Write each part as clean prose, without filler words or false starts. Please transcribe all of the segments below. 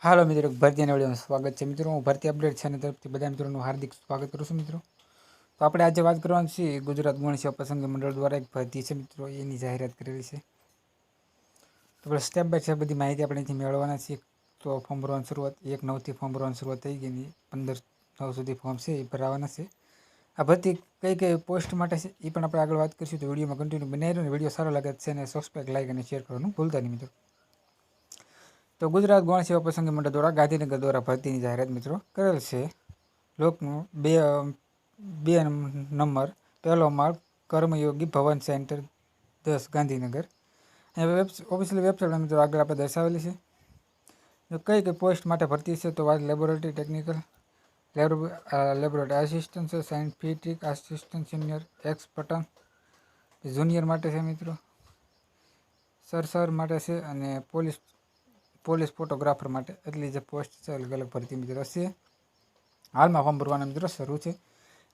હાલો મિત્રો, ભરતીના વિડીયોમાં સ્વાગત છે મિત્રો. હું ભરતી અપડેટ ચેનલ તરફથી બધા મિત્રોનું હાર્દિક સ્વાગત કરું છું મિત્રો. તો આપણે આજે વાત કરવાની છે ગુજરાત ગૌણ સેવા પસંદગી મંડળ દ્વારા એક ભરતી છે મિત્રો, એની જાહેરાત કરેલી છે. તો આપણે સ્ટેપ બાય સ્ટેપ બધી માહિતી આપણે અહીંથી મેળવવાના છીએ. તો ફોર્મ ભરવાની શરૂઆત 1/9થી ફોર્મ ભરવાની શરૂઆત થઈ ગઈ. 15/9 સુધી ફોર્મ છે એ ભરાવાના છે. આ ભરતી કઈ કઈ પોસ્ટ માટે છે એ પણ આપણે આગળ વાત કરીશું. તો વિડીયોમાં કન્ટિન્યુ બનાવી રહ્યો ને વિડીયો સારો લાગે છે અને સબસ્ક્રાઇબ, લાઈક અને શેર કરવાનું ભૂલતા નહીં મિત્રો. તો ગુજરાત ગૌણ સેવા પસંદગી મંડળ દ્વારા ગાંધીનગર દ્વારા ભરતીની જાહેરાત મિત્રો કરેલ છે. લોકનું બે નંબર, પહેલો માળ, કર્મયોગી ભવન સેન્ટર 10 ગાંધીનગર. ઓફિશિયલ વેબસાઇટ મિત્રો આગળ આપણે દર્શાવેલી છે. કઈ કઈ પોસ્ટ માટે ભરતી છે તો વાત લેબોરેટરી ટેકનિકલ, લેબોરેટરી આસિસ્ટન્ટ છે, સાયન્ટિફિક આસિસ્ટન્ટ, સિનિયર એક્સપર્ટન્ટ, જુનિયર માટે છે મિત્રો, સર માટે છે અને પોલીસ ફોટોગ્રાફર માટે. એટલી જે પોસ્ટ છે અલગ અલગ ભરતી મિત્રો છે. હાલમાં ફોર્મ ભરવાના મિત્રો શરૂ છે.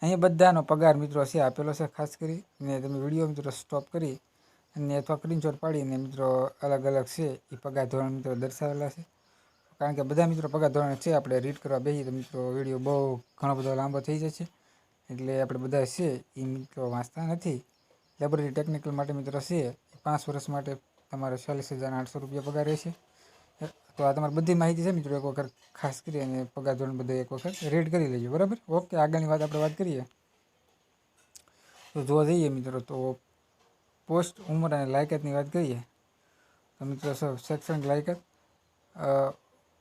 અહીંયા બધાનો પગાર મિત્રો છે આપેલો છે. ખાસ કરી ને તમે વિડીયો મિત્રો સ્ટોપ કરી અને અથવા સ્ક્રીનશોટ પાડીને મિત્રો અલગ અલગ છે એ પગાર ધોરણ મિત્રો દર્શાવેલા છે. કારણ કે બધા મિત્રો પગાર ધોરણ છે આપણે રીડ કરવા બેસીએ તો મિત્રો વિડીયો બહુ ઘણો બધો લાંબો થઈ જશે. એટલે આપણે બધા છે એ મિત્રો વાંચતા નથી. લેબોરેટરી ટેકનિકલ માટે મિત્રો છે 5 વર્ષ માટે તમારે 40,800 રૂપિયા પગાર રહેશે. તો આ તમારી બધી માહિતી છે મિત્રો એક વખત ખાસ કરી અને પગાર ધોરણ બધું એક વખત રીડ કરી લેજો, બરાબર. ઓકે, આગળની વાત આપણે વાત કરીએ તો જોવા જઈએ મિત્રો તો પોસ્ટ, ઉંમર અને લાયકાતની વાત કરીએ તો મિત્રો શૈક્ષણિક લાયકાત,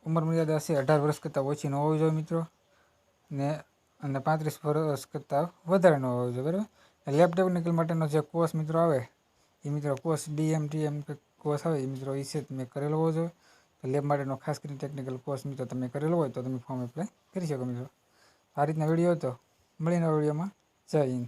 ઉંમર મર્યાદા છે 18 વર્ષ કરતાં ઓછી ન હોવી જોઈએ મિત્રો, ને અને 35 વર્ષ કરતાં વધારે ન હોવી જોઈએ, બરાબર. લેબ ટેકનિકલ માટેનો જે કોર્સ મિત્રો આવે એ મિત્રો કોર્સ DMTM કોર્સ આવે એ મિત્રો એ છે તમે કરેલો હોવો જોઈએ. તો લેબ માટેનો ખાસ કરીને ટેકનિકલ કોર્સ મિત્રો તમે કરેલો હોય તો તમે ફોર્મ એપ્લાય કરી શકો મિત્રો. આ રીતના વિડીયો હતો. મળીને વિડીયોમાં. જય હિન્દ.